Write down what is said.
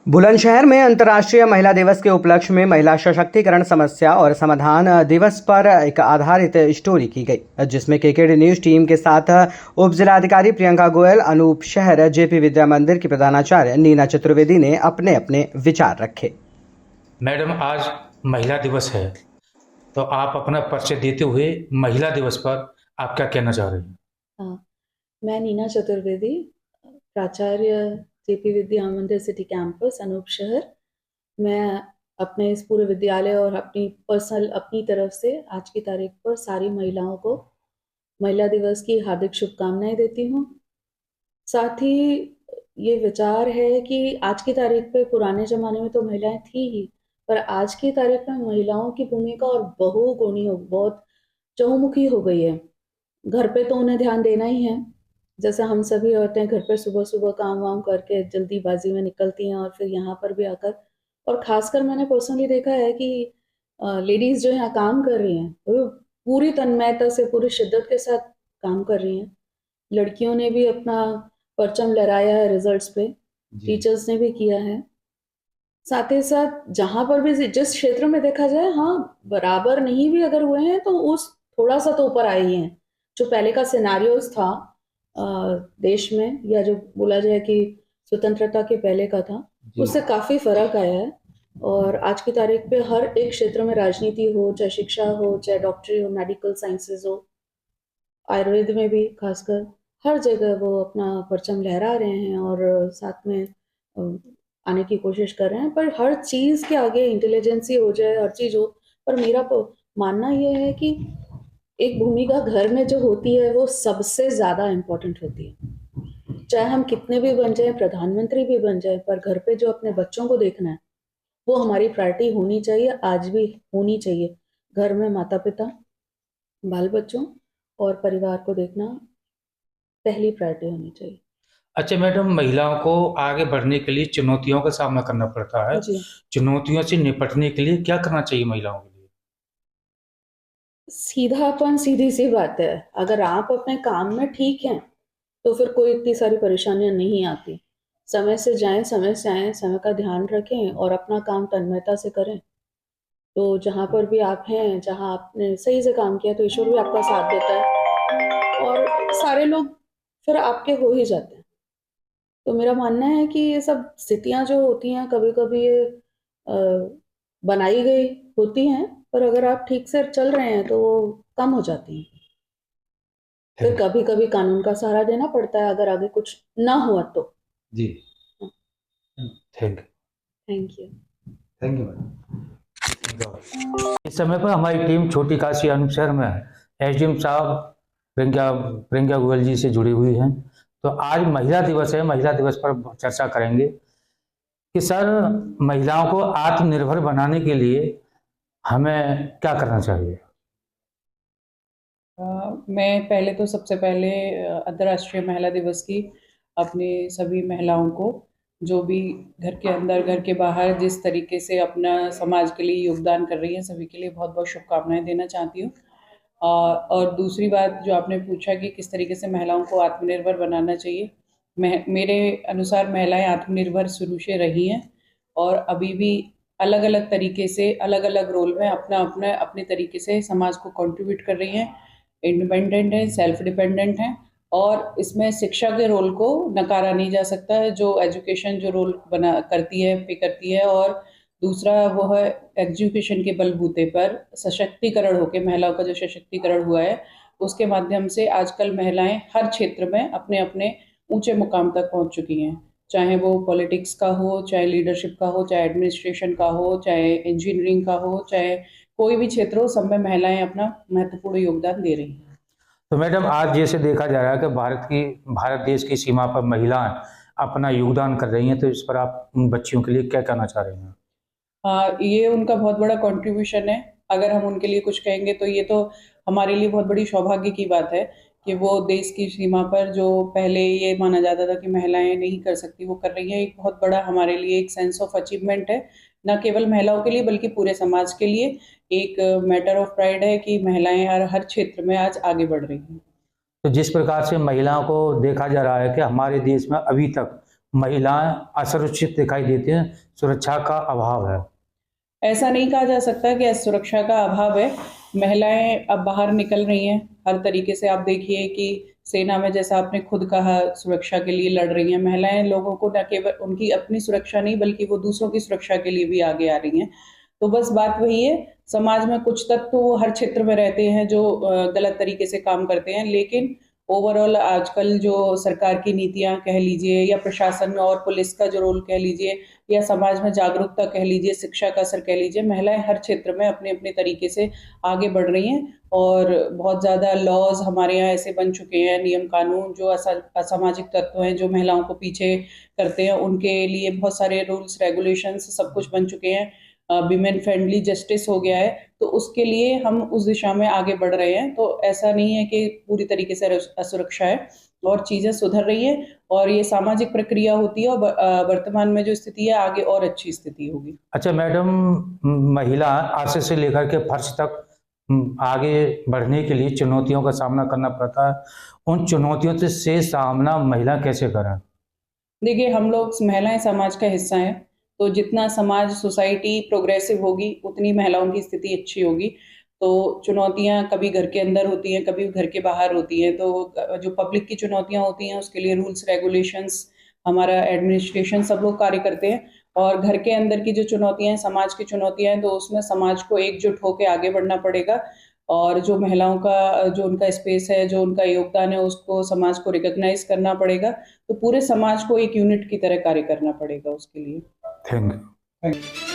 बुलंदशहर में अंतर्राष्ट्रीय महिला दिवस के उपलक्ष्य में महिला सशक्तिकरण समस्या और समाधान दिवस पर एक आधारित स्टोरी की गई, जिसमें केकेडी न्यूज टीम के साथ उप जिलाधिकारी प्रियंका गोयल, अनूप शहर, जेपी विद्या मंदिर की प्रधानाचार्य नीना चतुर्वेदी ने अपने अपने विचार रखे। मैडम, आज महिला दिवस है, तो आप अपना परिचय देते हुए महिला दिवस पर आप क्या कहना चाह रही हैं? मैं नीना चतुर्वेदी, प्राचार्य जेपी विद्या मंदिर सिटी कैंपस, अनूप शहर। मैं अपने इस पूरे विद्यालय और अपनी तरफ से आज की तारीख पर सारी महिलाओं को महिला दिवस की हार्दिक शुभकामनाएं देती हूँ। साथ ही ये विचार है कि आज की तारीख पे पुराने ज़माने में तो महिलाएं थी ही, पर आज की तारीख में महिलाओं की भूमिका और बहुगुणी बहुत चहुमुखी हो गई है। घर पे तो उन्हें ध्यान देना ही है, जैसे हम सभी औरतें घर पे सुबह-सुबह काम-वाम करके जल्दीबाजी में निकलती हैं और फिर यहाँ पर भी आकर, और ख़ासकर मैंने पर्सनली देखा है कि लेडीज़ जो यहाँ काम कर रही हैं, वो पूरी तन्मयता से, पूरी शिद्दत के साथ काम कर रही हैं। लड़कियों ने भी अपना परचम लहराया है रिज़ल्ट्स पे, टीचर्स ने भी किया है। साथ ही साथ जहाँ पर भी जिस क्षेत्र में देखा जाए, हाँ, बराबर नहीं भी अगर हुए हैं, तो उस थोड़ा-सा तो ऊपर आए ही हैं। जो पहले का सिनेरियोज़ था देश में, या जो बोला जाए कि स्वतंत्रता के पहले का था, उससे काफ़ी फ़र्क आया है। और आज की तारीख पे हर एक क्षेत्र में, राजनीति हो, चाहे शिक्षा हो, चाहे डॉक्टरी हो, मेडिकल साइंसेज़ हो, आयुर्वेद में भी खासकर, हर जगह वो अपना परचम लहरा रहे हैं और साथ में आने की कोशिश कर रहे हैं। पर हर चीज़ के आगे इंटेलिजेंसी हो जाए, हर चीज़ हो, पर मेरा मानना ये है कि एक भूमिका घर में जो होती है वो सबसे ज़्यादा इम्पोर्टेंट होती है। चाहे हम कितने भी बन जाएँ, प्रधानमंत्री भी बन जाएँ, पर घर पे जो अपने बच्चों को देखना है, वो हमारी प्रायोरिटी होनी चाहिए, आज भी होनी चाहिए। घर में माता-पिता, बाल-बच्चों और परिवार को देखना पहली प्रायोरिटी होनी चाहिए। अच्छा मैडम, महिलाओं को आगे बढ़ने के लिए चुनौतियों का सामना करना पड़ता है। जी। चुनौतियों से निपटने के लिए क्या करना चाहिए महिलाओं के लिए? सीधापन, सीधी-सी बात है। अगर आप अपने काम में ठीक हैं, तो फिर कोई इतनी सारी परेशानियाँ नहीं आती। समय से जाएँ, समय से आएँ, समय का ध्यान रखें और अपना काम तन्मयता से करें। तो जहाँ पर भी आप हैं, जहाँ आपने सही से काम किया, तो ईश्वर भी आपका साथ देता है और सारे लोग फिर आपके हो ही जाते हैं। तो मेरा मानना है कि ये सब स्थितियाँ जो होती हैं, कभी-कभी ये बनाई गई होती हैं, पर अगर आप ठीक से चल रहे हैं, तो वो कम हो जाती हैं। फिर कभी-कभी कानून का सहारा लेना पड़ता है, अगर आगे कुछ ना हुआ तो। जी। हाँ। Thank thank you. You madam. इस समय पर हमारी टीम छोटी काशी अनूप शहर में है। एसडीएम साहब प्रियंका गोयल जी से जुड़ी हुई हैं। तो आज महिला दिवस है, महिला दिवस पर चर्चा करेंगे कि सर, महिलाओं को आत्मनिर्भर बनाने के लिए हमें क्या करना चाहिए? मैं पहले तो सबसे पहले अंतर्राष्ट्रीय महिला दिवस की अपने सभी महिलाओं को, जो भी घर के अंदर घर के बाहर जिस तरीके से अपना समाज के लिए योगदान कर रही हैं, सभी के लिए बहुत बहुत शुभकामनाएं देना चाहती हूँ। और दूसरी बात जो आपने पूछा कि किस तरीके से महिलाओं को आत्मनिर्भर बनाना चाहिए, मेरे अनुसार महिलाएं आत्मनिर्भर शुरू से रही हैं और अभी भी अलग अलग तरीके से, अलग अलग रोल में अपने तरीके से समाज को कंट्रीब्यूट कर रही हैं, इंडिपेंडेंट हैं, सेल्फ डिपेंडेंट हैं। और इसमें शिक्षा के रोल को नकारा नहीं जा सकता है, जो एजुकेशन जो रोल बना करती है, पे करती है। और दूसरा वो है एजुकेशन के बलबूते पर सशक्तिकरण होकर, महिलाओं का जो सशक्तिकरण हुआ है, उसके माध्यम से आजकल महिलाएं हर क्षेत्र में अपने अपने ऊंचे मुकाम तक पहुंच चुकी हैं। चाहे वो पॉलिटिक्स का हो, चाहे लीडरशिप का हो, चाहे एडमिनिस्ट्रेशन का हो, चाहे इंजीनियरिंग का हो, चाहे कोई भी क्षेत्र हो, सब में महिलाएं अपना महत्वपूर्ण योगदान दे रही हैं। तो मैडम, आज जैसे देखा जा रहा है कि भारत देश की सीमा पर महिलाएं अपना योगदान कर रही हैं, तो इस पर आप उन बच्चियों के लिए क्या कहना चाह रहे हैं? ये उनका बहुत बड़ा कंट्रीब्यूशन है। अगर हम उनके लिए कुछ कहेंगे तो ये तो हमारे लिए बहुत बड़ी सौभाग्य की बात है कि वो देश की सीमा पर, जो पहले ये माना जाता था कि महिलाएं नहीं कर सकती, वो कर रही हैं। एक बहुत बड़ा हमारे लिए एक सेंस ऑफ अचीवमेंट है, न केवल महिलाओं के लिए बल्कि पूरे समाज के लिए एक मैटर ऑफ प्राइड है कि महिलाएं हर क्षेत्र में आज आगे बढ़ रही हैं। तो जिस प्रकार से महिलाओं को देखा जा रहा है कि हमारे देश में अभी तक महिलाएं असुरक्षित दिखाई देती हैं, सुरक्षा का अभाव है? ऐसा नहीं कहा जा सकता कि सुरक्षा का अभाव है। महिलाएं अब बाहर निकल रही हैं हर तरीके से। आप देखिए कि सेना में, जैसा आपने खुद कहा, सुरक्षा के लिए लड़ रही हैं महिलाएं। लोगों को न केवल उनकी अपनी सुरक्षा नहीं बल्कि वो दूसरों की सुरक्षा के लिए भी आगे आ रही हैं। तो बस बात वही है, समाज में कुछ तत्व तो हर क्षेत्र में रहते हैं जो गलत तरीके से काम करते हैं, लेकिन ओवरऑल आजकल जो सरकार की नीतियां कह लीजिए या प्रशासन और पुलिस का जो रोल कह लीजिए या समाज में जागरूकता कह लीजिए, शिक्षा का असर कह लीजिए, महिलाएं हर क्षेत्र में अपने अपने तरीके से आगे बढ़ रही हैं। और बहुत ज़्यादा लॉज हमारे यहाँ ऐसे बन चुके हैं, नियम कानून जो असामाजिक तत्व हैं जो महिलाओं को पीछे करते हैं, उनके लिए बहुत सारे रूल्स रेगुलेशंस सब कुछ बन चुके हैं। विमेन फ्रेंडली जस्टिस हो गया है, तो उसके लिए हम उस दिशा में आगे बढ़ रहे हैं। तो ऐसा नहीं है कि पूरी तरीके से असुरक्षा है, और चीज़ें सुधर रही है, और ये सामाजिक प्रक्रिया होती है, और वर्तमान में जो स्थिति है आगे और अच्छी स्थिति होगी। अच्छा मैडम, महिला आर्थिक से लेकर के फर्श तक आगे बढ़ने के लिए चुनौतियों का सामना करना पड़ता है। उन चुनौतियों से सामना महिला कैसे करें? देखिए, हम लोग महिलाएं समाज का हिस्सा हैं, तो जितना समाज सोसाइटी प्रोग्रेसिव होगी उतनी महिलाओं की स्थिति अच्छी होगी। तो चुनौतियां कभी घर के अंदर होती हैं, कभी घर के बाहर होती हैं। तो जो पब्लिक की चुनौतियां होती हैं उसके लिए रूल्स रेगुलेशंस, हमारा एडमिनिस्ट्रेशन सब लोग कार्य करते हैं। और घर के अंदर की जो चुनौतियां हैं, समाज की चुनौतियां हैं, तो उसमें समाज को एकजुट होकर आगे बढ़ना पड़ेगा। और जो महिलाओं का जो उनका स्पेस है, जो उनका योगदान है, उसको समाज को रिकॉग्नाइज करना पड़ेगा। तो पूरे समाज को एक यूनिट की तरह कार्य करना पड़ेगा उसके लिए। Thank you.